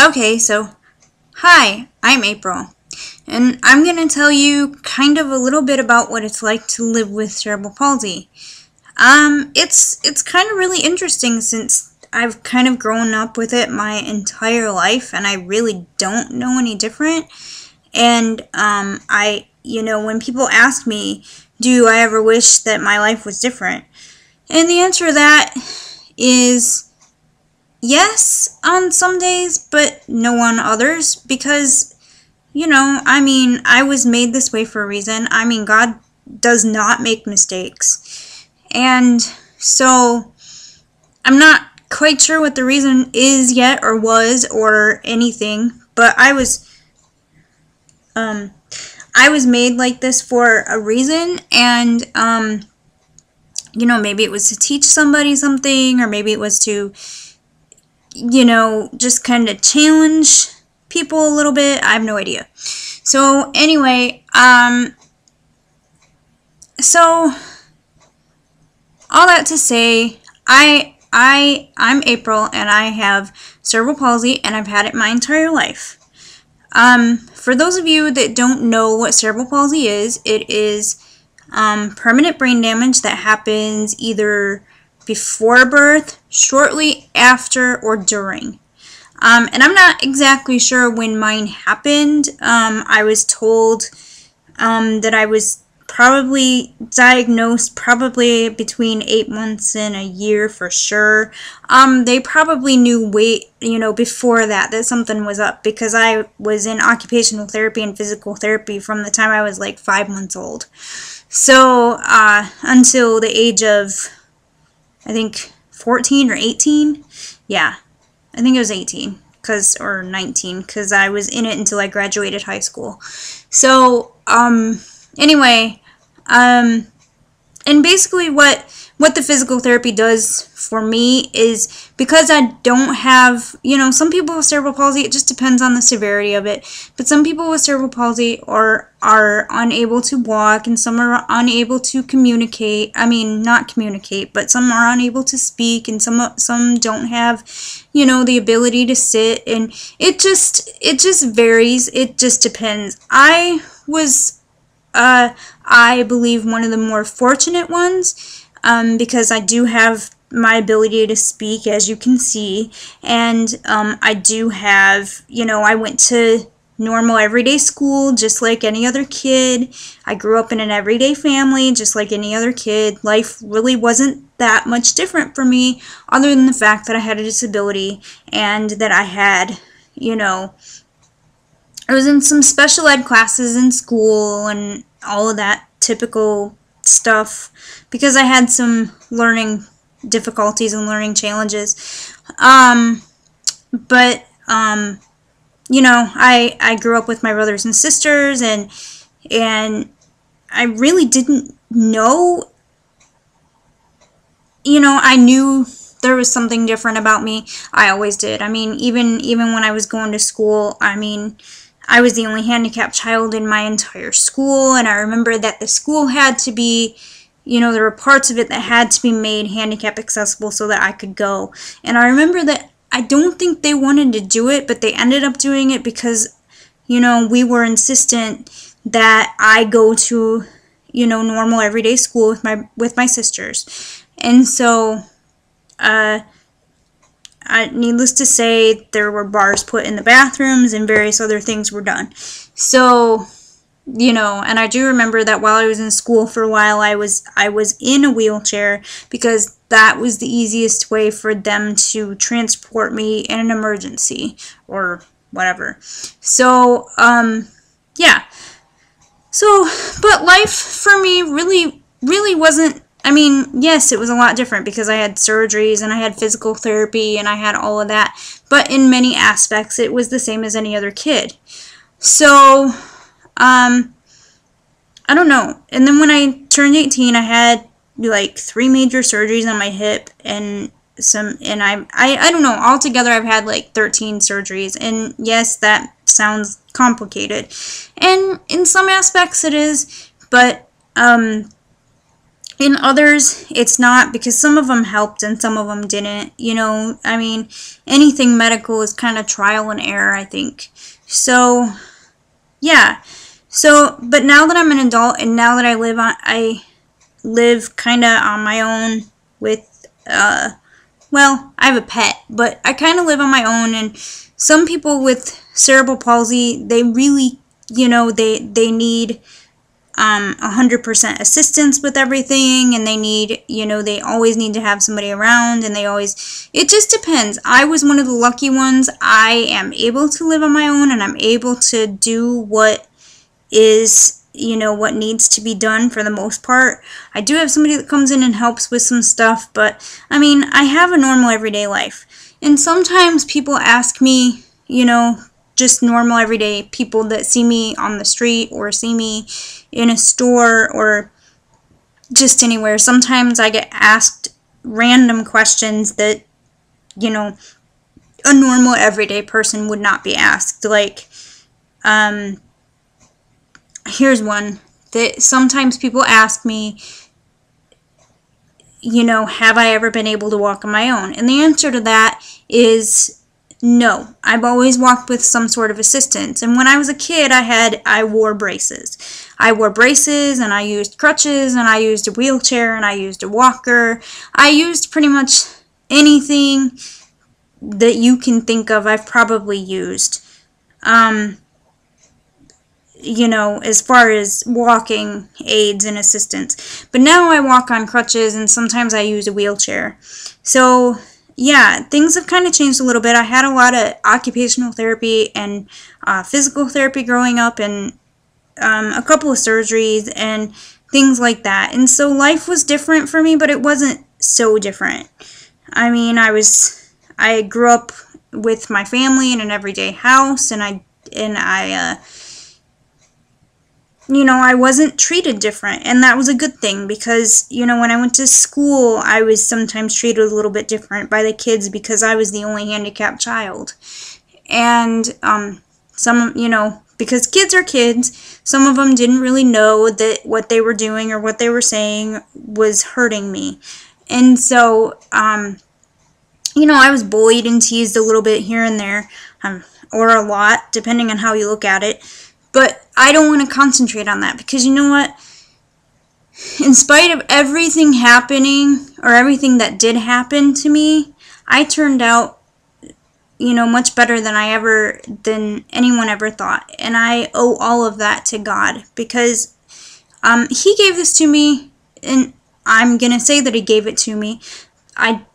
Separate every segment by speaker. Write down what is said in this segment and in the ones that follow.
Speaker 1: Okay, so hi, I'm April, and I'm going to tell you kind of a little bit about what it's like to live with cerebral palsy. It's kind of really interesting since I've kind of grown up with it my entire life, and I really don't know any different. And when people ask me, do I ever wish that my life was different? And the answer to that is yes on some days, but no on others, because, I was made this way for a reason. God does not make mistakes. And so I'm not quite sure what the reason is yet, or was, or anything, but I was made like this for a reason, and maybe it was to teach somebody something, or maybe it was to just kind of challenge people a little bit. I have no idea. So anyway, so all that to say, I'm April, and I have cerebral palsy, and I've had it my entire life. For those of you that don't know what cerebral palsy is, it is permanent brain damage that happens either before birth, shortly after, or during. And I'm not exactly sure when mine happened. I was told that I was probably diagnosed probably between 8 months and a year for sure. They probably knew before that something was up, because I was in occupational therapy and physical therapy from the time I was like 5 months old. So until the age of, I think, 14 or 18. Yeah, I think it was 18 or 19, because I was in it until I graduated high school. So anyway, and basically what the physical therapy does for me is, because I don't have, some people with cerebral palsy, it just depends on the severity of it, but some people with cerebral palsy are unable to walk, and some are unable to communicate. Not communicate, but some are unable to speak, and some don't have, the ability to sit, and it just varies. It just depends. I was, I believe, one of the more fortunate ones, because I do have my ability to speak, as you can see, and I do have, I went to normal everyday school just like any other kid. I grew up in an everyday family just like any other kid. Life really wasn't that much different for me, other than the fact that I had a disability, and that I had, I was in some special ed classes in school and all of that typical stuff, because I had some learning difficulties and learning challenges. But I grew up with my brothers and sisters, and I really didn't know, I knew there was something different about me. I always did. Even when I was going to school, I was the only handicapped child in my entire school, and I remember that the school had to be, there were parts of it that had to be made handicap accessible so that I could go. And I remember that I don't think they wanted to do it, but they ended up doing it because, we were insistent that I go to, normal everyday school with my sisters. And so, needless to say, there were bars put in the bathrooms, and various other things were done. So, and I do remember that while I was in school for a while, I was in a wheelchair, because that was the easiest way for them to transport me in an emergency or whatever. So, yeah. So, but life for me really wasn't, yes, it was a lot different, because I had surgeries, and I had physical therapy, and I had all of that, but in many aspects, it was the same as any other kid. So, I don't know. And then when I turned 18, I had like 3 major surgeries on my hip, and I don't know, altogether I've had like 13 surgeries, and yes, that sounds complicated, and in some aspects it is, but In others, it's not, because some of them helped and some of them didn't. You know, I mean, anything medical is kind of trial and error, I think. So, yeah. So, but now that I'm an adult and now that I live kind of on my own with, well, I have a pet, but I kind of live on my own, and some people with cerebral palsy, they really, you know, they need 100% assistance with everything, and they need, you know, they always need to have somebody around, and it just depends. I was one of the lucky ones. I am able to live on my own, and I'm able to do what is, you know, what needs to be done for the most part. I do have somebody that comes in and helps with some stuff, but I mean, I have a normal everyday life. And sometimes people ask me, you know, just normal everyday people that see me on the street or see me in a store or just anywhere. Sometimes I get asked random questions that, you know, a normal everyday person would not be asked. Like, here's one that sometimes people ask me, you know, have I ever been able to walk on my own? And the answer to that is no. I've always walked with some sort of assistance. And when I was a kid, I wore braces. I wore braces, and I used crutches, and I used a wheelchair, and I used a walker. I used pretty much anything that you can think of, I've probably used. You know, as far as walking aids and assistance. But now I walk on crutches, and sometimes I use a wheelchair. So, yeah, things have kind of changed a little bit. I had a lot of occupational therapy and physical therapy growing up, and a couple of surgeries and things like that. And so life was different for me, but it wasn't so different. I mean, I grew up with my family in an everyday house, and I you know, I wasn't treated different, and that was a good thing, because, you know, when I went to school, I was sometimes treated a little bit different by the kids because I was the only handicapped child. And some, you know, because kids are kids, some of them didn't really know that what they were doing or what they were saying was hurting me. And so, you know, I was bullied and teased a little bit here and there, or a lot, depending on how you look at it. But I don't want to concentrate on that, because you know what? In spite of everything happening, or everything that did happen to me, I turned out, you know, much better than anyone ever thought. And I owe all of that to God, because He gave this to me, and I'm going to say that He gave it to me. I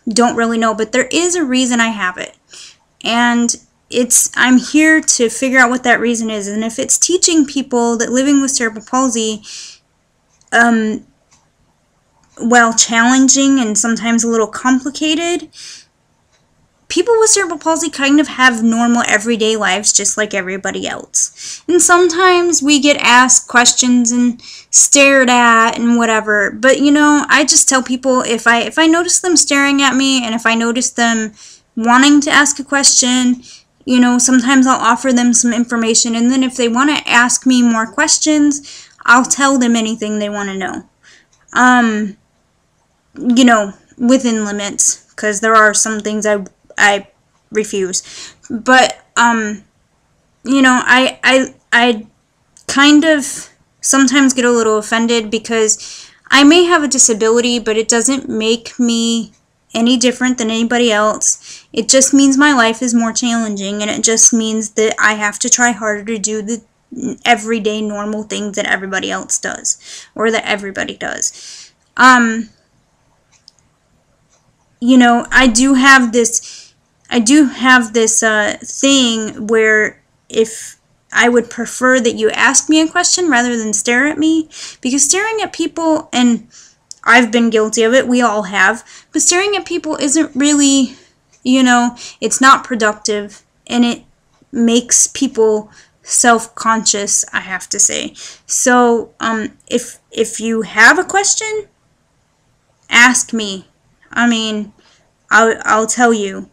Speaker 1: don't really know, but there is a reason I have it. And I'm here to figure out what that reason is. And if it's teaching people that living with cerebral palsy, while challenging and sometimes a little complicated, people with cerebral palsy kind of have normal everyday lives just like everybody else. And sometimes we get asked questions and stared at and whatever. But, you know, I just tell people, if I notice them staring at me, and if I notice them wanting to ask a question, you know, sometimes I'll offer them some information, and then if they want to ask me more questions, I'll tell them anything they want to know. You know, within limits, because there are some things I refuse. But, you know, I kind of sometimes get a little offended, because I may have a disability, but it doesn't make me any different than anybody else. It just means my life is more challenging, and it just means that I have to try harder to do the everyday normal things that everybody else does, or that everybody does. You know, I do have this thing where if I would prefer that you ask me a question rather than stare at me, because staring at people, and I've been guilty of it, we all have, but staring at people isn't really, you know, it's not productive, and it makes people self-conscious, I have to say. So, if you have a question, ask me. I mean, I'll tell you.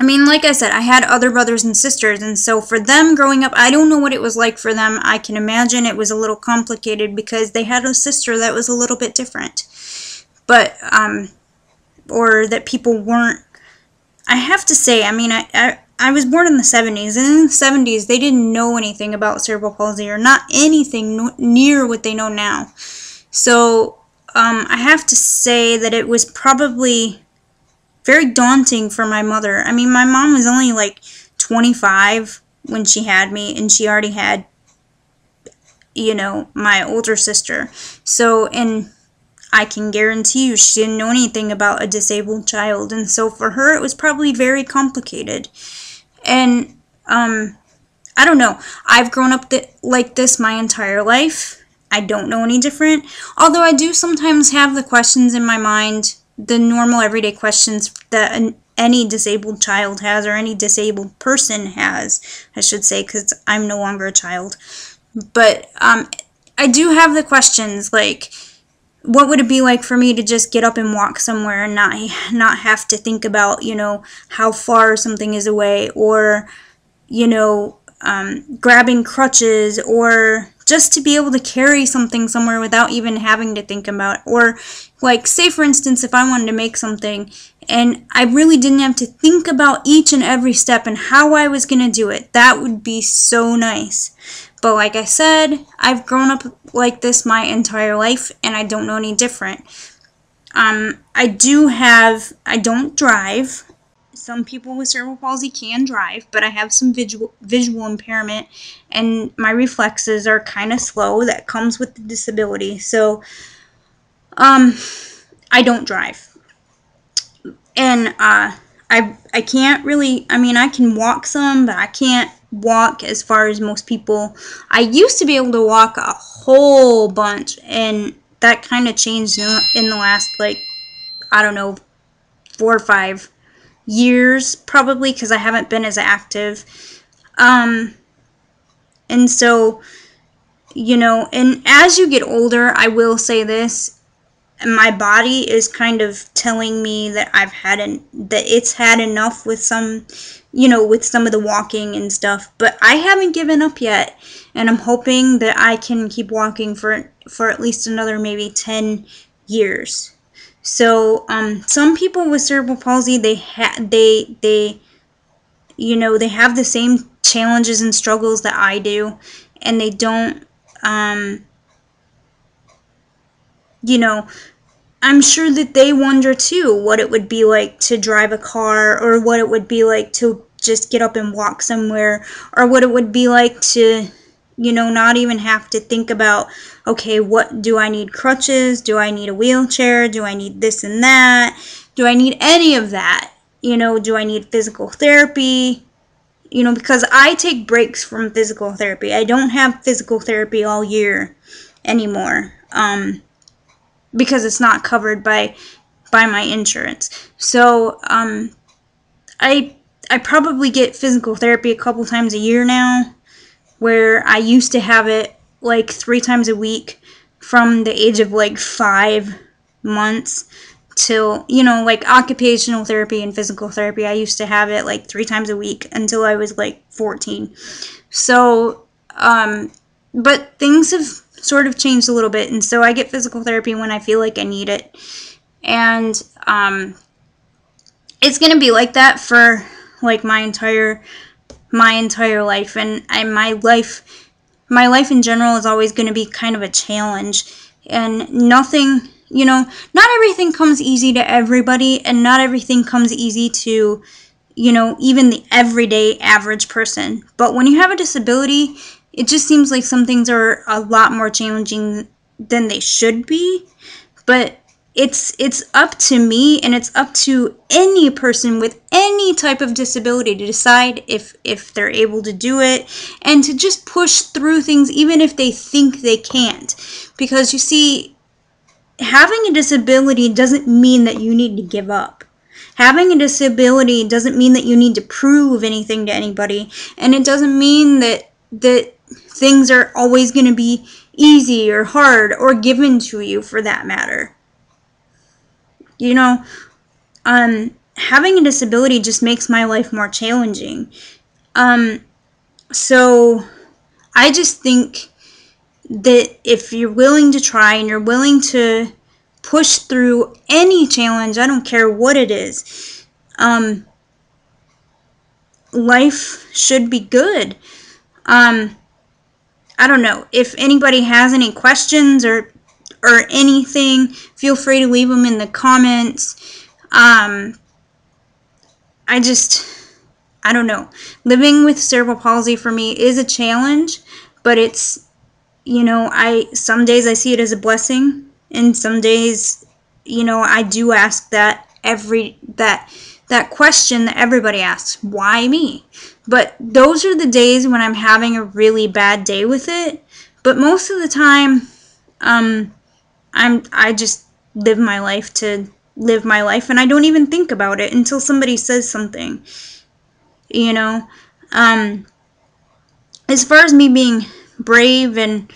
Speaker 1: I mean, like I said, I had other brothers and sisters, and so for them growing up, I don't know what it was like for them. I can imagine it was a little complicated because they had a sister that was a little bit different. But, or that people weren't, I have to say, I mean, I was born in the 70s, and in the 70s, they didn't know anything about cerebral palsy, or not anything near what they know now. So, I have to say that it was probably very daunting for my mother. I mean, my mom was only like 25 when she had me, and she already had, you know, my older sister. So, and I can guarantee you she didn't know anything about a disabled child, and so for her it was probably very complicated. And I don't know, I've grown up like this my entire life. I don't know any different, although I do sometimes have the questions in my mind, the normal everyday questions that any disabled child has, or any disabled person has, I should say, because I'm no longer a child. But I do have the questions like, what would it be like for me to just get up and walk somewhere and not have to think about, you know, how far something is away, or, you know, grabbing crutches, or just to be able to carry something somewhere without even having to think about it. Or, like, say for instance, if I wanted to make something and I really didn't have to think about each and every step and how I was going to do it, that would be so nice. But like I said, I've grown up like this my entire life, and I don't know any different. I don't drive. Some people with cerebral palsy can drive, but I have some visual impairment, and my reflexes are kind of slow. That comes with the disability. So, I don't drive. And, I can't really, I mean, I can walk some, but I can't walk as far as most people. I used to be able to walk a whole bunch, and that kind of changed in the last, like, I don't know, 4 or 5 years, probably, because I haven't been as active. And so, you know, and as you get older, I will say this, my body is kind of telling me that that it's had enough with some, you know, with some of the walking and stuff, but I haven't given up yet, and I'm hoping that I can keep walking for at least another maybe 10 years. So, some people with cerebral palsy, you know, they have the same challenges and struggles that I do, and they don't, you know, I'm sure that they wonder too what it would be like to drive a car, or what it would be like to just get up and walk somewhere, or what it would be like to, you know, not even have to think about, okay, what do I need, crutches? Do I need a wheelchair? Do I need this and that? Do I need any of that? You know, do I need physical therapy? You know, because I take breaks from physical therapy. I don't have physical therapy all year anymore. Because it's not covered by my insurance. So I probably get physical therapy a couple times a year now, where I used to have it like 3 times a week from the age of like 5 months till, you know, like occupational therapy and physical therapy. I used to have it like 3 times a week until I was like 14. So, but things have sort of changed a little bit, and so I get physical therapy when I feel like I need it. And it's gonna be like that for like my entire life, and my life in general is always going to be kind of a challenge, and nothing, you know, not everything comes easy to everybody, and not everything comes easy to, you know, even the everyday average person. But when you have a disability, it just seems like some things are a lot more challenging than they should be. But it's up to me, and it's up to any person with any type of disability to decide if they're able to do it, and to just push through things even if they think they can't. Because you see, having a disability doesn't mean that you need to give up. Having a disability doesn't mean that you need to prove anything to anybody, and it doesn't mean that things are always going to be easy or hard or given to you, for that matter. You know, having a disability just makes my life more challenging. So I just think that if you're willing to try and you're willing to push through any challenge, I don't care what it is, life should be good. I don't know. If anybody has any questions or anything, feel free to leave them in the comments. I don't know. Living with cerebral palsy for me is a challenge, but it's, some days I see it as a blessing, and some days, I do ask that question that everybody asks, why me? But those are the days when I'm having a really bad day with it. But most of the time, I just live my life to live my life, and I don't even think about it until somebody says something. As far as me being brave and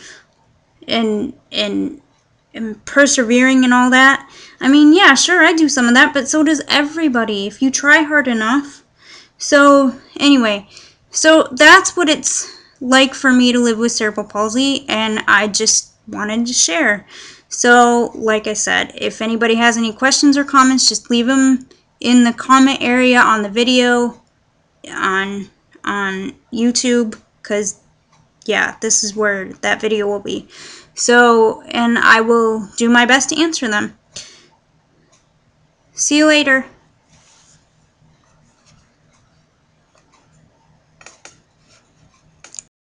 Speaker 1: persevering and all that, I mean, yeah, sure, I do some of that, but so does everybody if you try hard enough. So anyway, so that's what it's like for me to live with cerebral palsy, and I just wanted to share. So like I said, if anybody has any questions or comments, just leave them in the comment area on the video on YouTube, because yeah, this is where that video will be. So, and I will do my best to answer them. See you later.